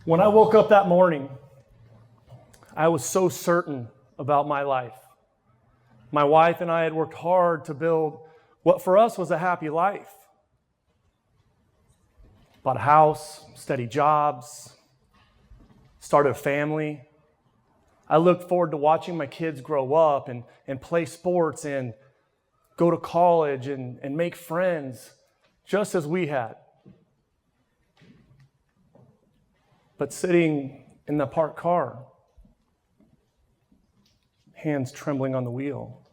When I woke up that morning, I was so certain about my life. My wife and I had worked hard to build what for us was a happy life. Bought a house, steady jobs, started a family. I looked forward to watching my kids grow up and play sports and go to college and make friends, just as we had. But sitting in the parked car, hands trembling on the wheel,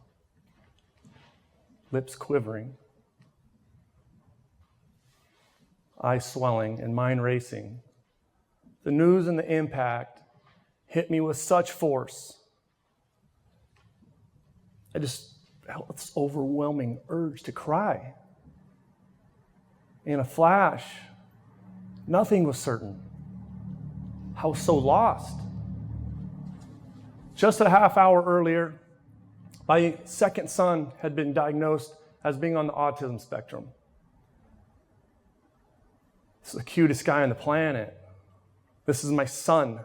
lips quivering, eyes swelling and mind racing, the news and the impact hit me with such force. I just felt this overwhelming urge to cry. In a flash, nothing was certain. I was so lost. Just a half hour earlier, my second son had been diagnosed as being on the autism spectrum. This is the cutest guy on the planet. This is my son.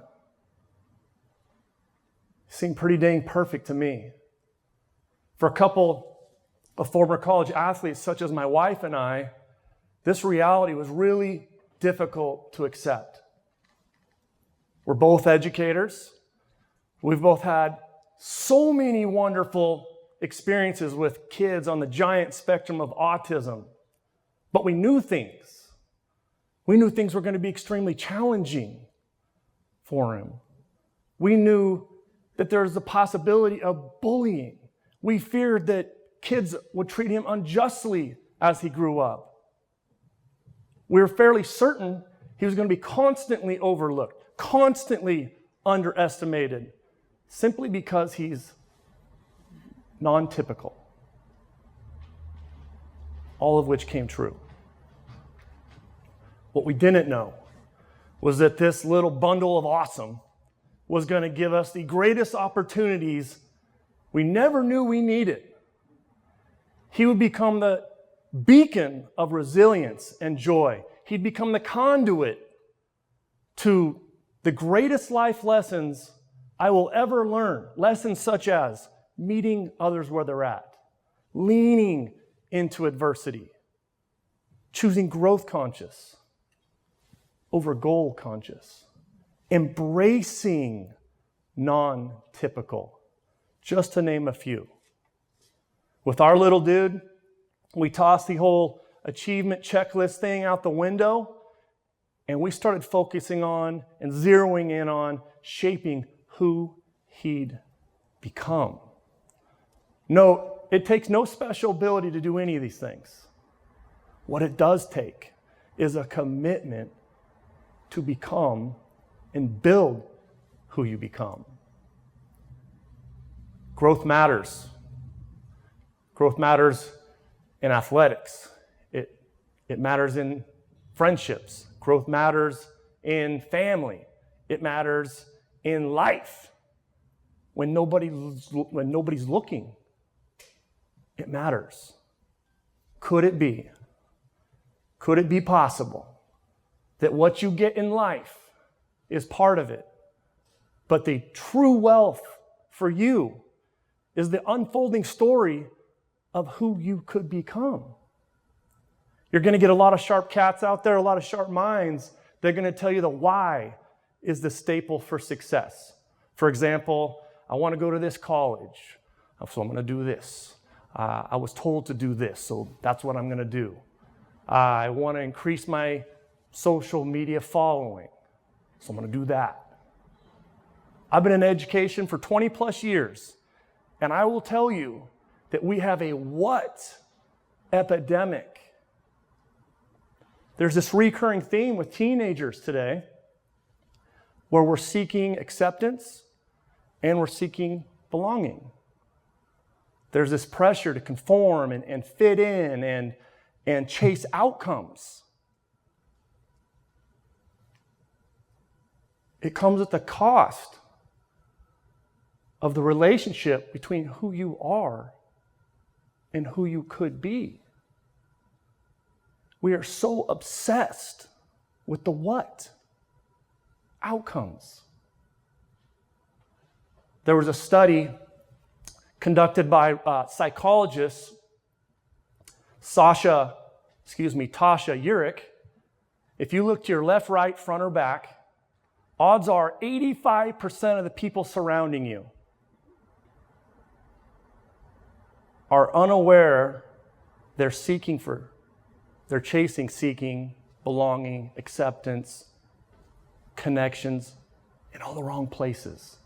He seemed pretty dang perfect to me. For a couple of former college athletes, such as my wife and I, this reality was really difficult to accept. We're both educators. We've both had so many wonderful experiences with kids on the giant spectrum of autism. But we knew things. We knew things were going to be extremely challenging for him. We knew that there was the possibility of bullying. We feared that kids would treat him unjustly as he grew up. We were fairly certain he was going to be constantly overlooked, constantly underestimated, simply because he's non-typical. All of which came true. What we didn't know was that this little bundle of awesome was going to give us the greatest opportunities we never knew we needed. He would become the beacon of resilience and joy. He'd become the conduit to the greatest life lessons I will ever learn. Lessons such as meeting others where they're at, leaning into adversity, choosing growth conscious over goal conscious, embracing non-typical, just to name a few. With our little dude, we tossed the whole achievement checklist thing out the window, and we started focusing on and zeroing in on shaping who he'd become. Note, it takes no special ability to do any of these things. What it does take is a commitment to become and build who you become. Growth matters. Growth matters in athletics. It matters in friendships. Growth matters in family. It matters in life. When nobody's looking, it matters. Could it be possible that what you get in life is part of it, but the true wealth for you is the unfolding story of who you could become? You're going to get a lot of sharp cats out there, a lot of sharp minds. They're going to tell you the why is the staple for success. For example, I want to go to this college, so I'm going to do this. I was told to do this, so that's what I'm going to do. I want to increase my social media following, so I'm going to do that. I've been in education for 20 plus years, and I will tell you that we have a what epidemic. There's this recurring theme with teenagers today where we're seeking acceptance and we're seeking belonging. There's this pressure to conform and fit in and chase outcomes. It comes at the cost of the relationship between who you are and who you could be. We are so obsessed with the what. outcomes. There was a study conducted by psychologists, Tasha Urich. If you look to your left, right, front, or back, odds are 85% of the people surrounding you are unaware they're seeking belonging, acceptance, connections in all the wrong places.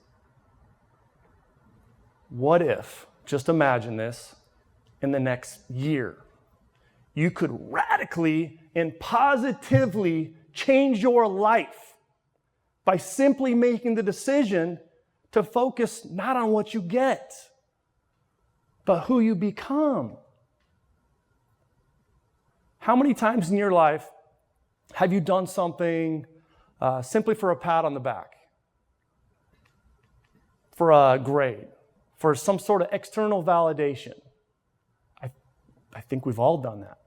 What if, just imagine this, in the next year, you could radically and positively change your life by simply making the decision to focus not on what you get, but who you become. How many times in your life have you done something simply for a pat on the back, for a grade, for some sort of external validation? I think we've all done that.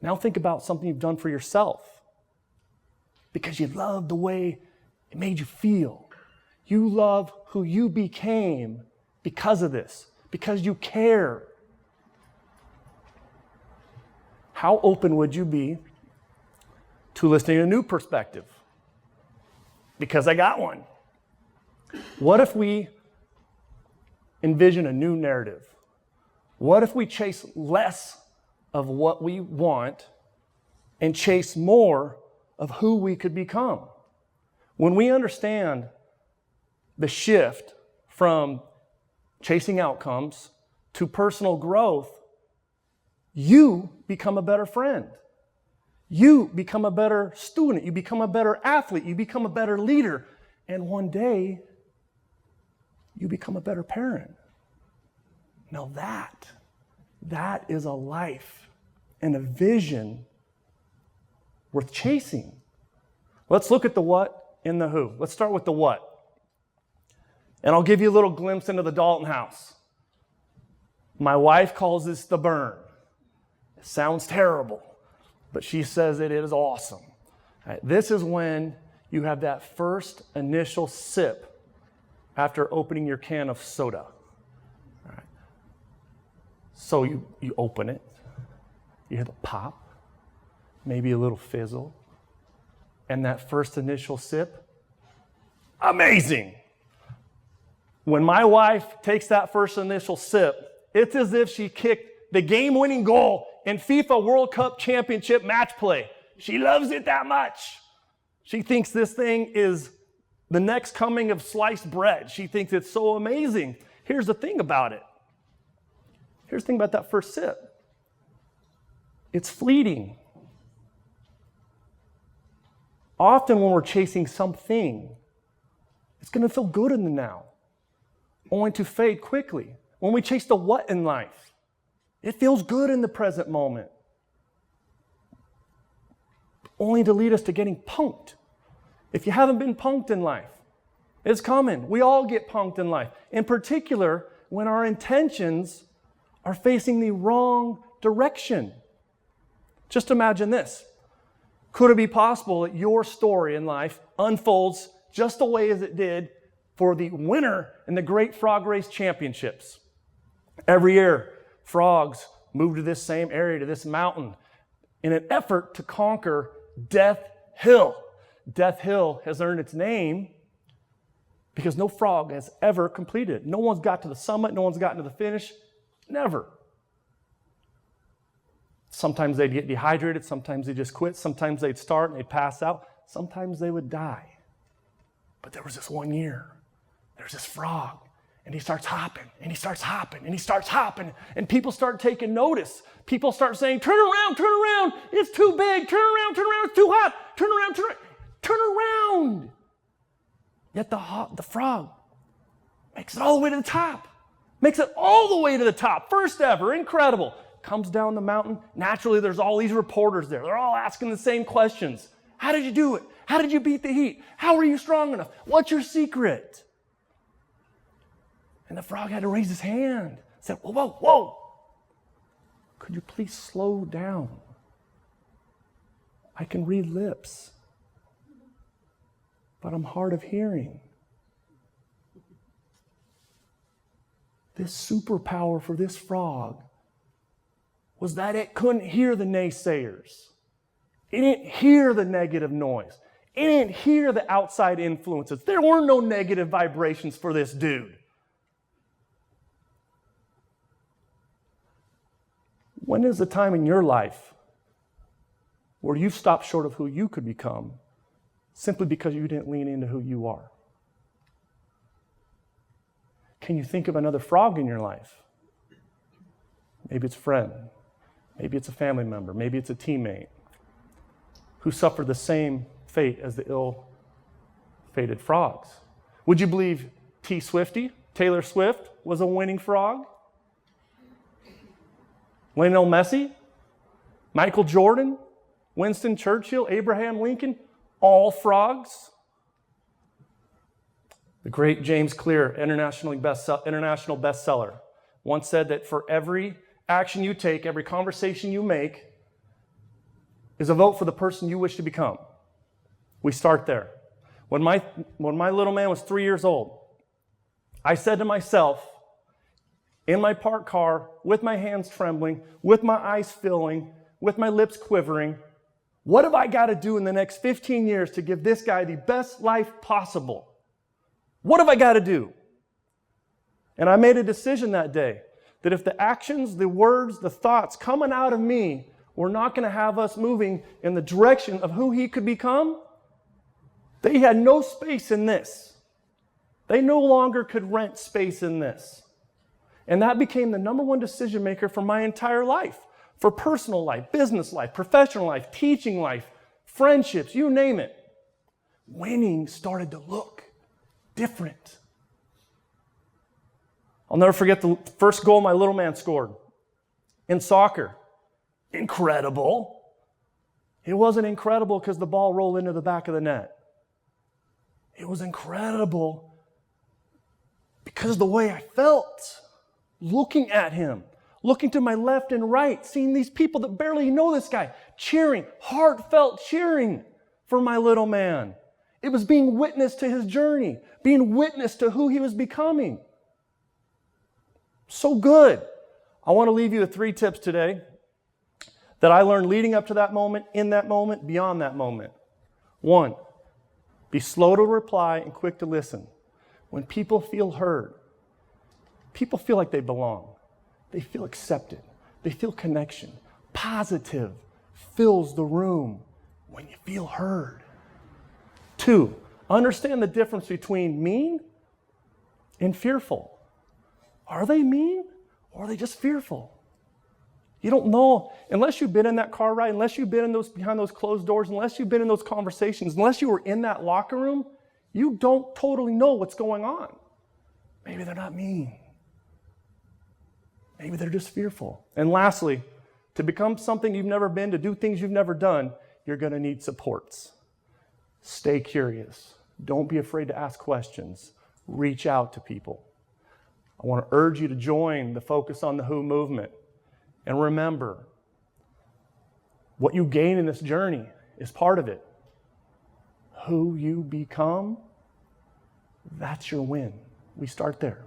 Now think about something you've done for yourself because you love the way it made you feel. You love who you became because of this, because you care. How open would you be to listening to a new perspective? Because I got one. What if we envision a new narrative? What if we chase less of what we want and chase more of who we could become? When we understand the shift from chasing outcomes to personal growth, you become a better friend. You become a better student. You become a better athlete. You become a better leader. And one day, you become a better parent. Now that is a life and a vision worth chasing. Let's look at the what and the who. Let's start with the what. And I'll give you a little glimpse into the Dalton house. My wife calls this the burn. It sounds terrible, but she says it is awesome. All right, this is when you have that first initial sip after opening your can of soda. All right. So you open it, you hear the pop, maybe a little fizzle, and that first initial sip, amazing. When my wife takes that first initial sip, it's as if she kicked the game-winning goal in FIFA World Cup Championship match play. She loves it that much. She thinks this thing is the next coming of sliced bread. She thinks it's so amazing. Here's the thing about it. Here's the thing about that first sip. It's fleeting. Often when we're chasing something, it's going to feel good in the now, only to fade quickly. When we chase the what in life, it feels good in the present moment, only to lead us to getting punked. If you haven't been punked in life, it's coming. We all get punked in life. In particular, when our intentions are facing the wrong direction. Just imagine this. Could it be possible that your story in life unfolds just the way as it did for the winner in the Great Frog Race Championships? Every year, frogs move to this same area, to this mountain, in an effort to conquer Death Hill. Death Hill has earned its name because no frog has ever completed it. No one's got to the summit. No one's gotten to the finish. Never. Sometimes they'd get dehydrated. Sometimes they'd just quit. Sometimes they'd start and they'd pass out. Sometimes they would die. But there was this one year, there's this frog, and he starts hopping, and he starts hopping, and he starts hopping, and people start taking notice. People start saying, turn around, it's too big, turn around, it's too hot, turn around. Yet the frog makes it all the way to the top. Makes it all the way to the top. First ever, incredible. Comes down the mountain. Naturally, there's all these reporters there. They're all asking the same questions. How did you do it? How did you beat the heat? How were you strong enough? What's your secret? And the frog had to raise his hand. Said, whoa. Could you please slow down? I can read lips. but I'm hard of hearing. This superpower for this frog was that it couldn't hear the naysayers. It didn't hear the negative noise. It didn't hear the outside influences. There were no negative vibrations for this dude. When is the time in your life where you stopped short of who you could become simply because you didn't lean into who you are? Can you think of another frog in your life? Maybe it's a friend. Maybe it's a family member. Maybe it's a teammate who suffered the same fate as the ill-fated frogs. Would you believe Taylor Swift, was a winning frog? Lionel Messi, Michael Jordan, Winston Churchill, Abraham Lincoln, all frogs? The great James Clear, international bestseller, once said that for every action you take, every conversation you make, is a vote for the person you wish to become. We start there. When my little man was 3 years old, I said to myself, in my parked car, with my hands trembling, with my eyes filling, with my lips quivering, what have I got to do in the next 15 years to give this guy the best life possible? What have I got to do? And I made a decision that day that if the actions, the words, the thoughts coming out of me were not going to have us moving in the direction of who he could become, they had no space in this. They no longer could rent space in this. And that became the number one decision maker for my entire life, for personal life, business life, professional life, teaching life, friendships, you name it. Winning started to look different. I'll never forget the first goal my little man scored in soccer. Incredible. It wasn't incredible because the ball rolled into the back of the net. It was incredible because of the way I felt looking at him, looking to my left and right, seeing these people that barely know this guy, cheering, heartfelt cheering for my little man. It was being witness to his journey, being witness to who he was becoming. So good. I want to leave you with 3 tips today that I learned leading up to that moment, in that moment, beyond that moment. 1, be slow to reply and quick to listen. When people feel heard, people feel like they belong. They feel accepted. They feel connection. Positive fills the room when you feel heard. 2, understand the difference between mean and fearful. Are they mean or are they just fearful? You don't know, unless you've been in that car ride, unless you've been in behind those closed doors, unless you've been in those conversations, unless you were in that locker room, you don't totally know what's going on. Maybe they're not mean. Maybe they're just fearful. And lastly, to become something you've never been, to do things you've never done, you're going to need supports. Stay curious. Don't be afraid to ask questions. Reach out to people. I want to urge you to join the Focus on the Who movement. And remember, what you gain in this journey is part of it. Who you become, that's your win. We start there.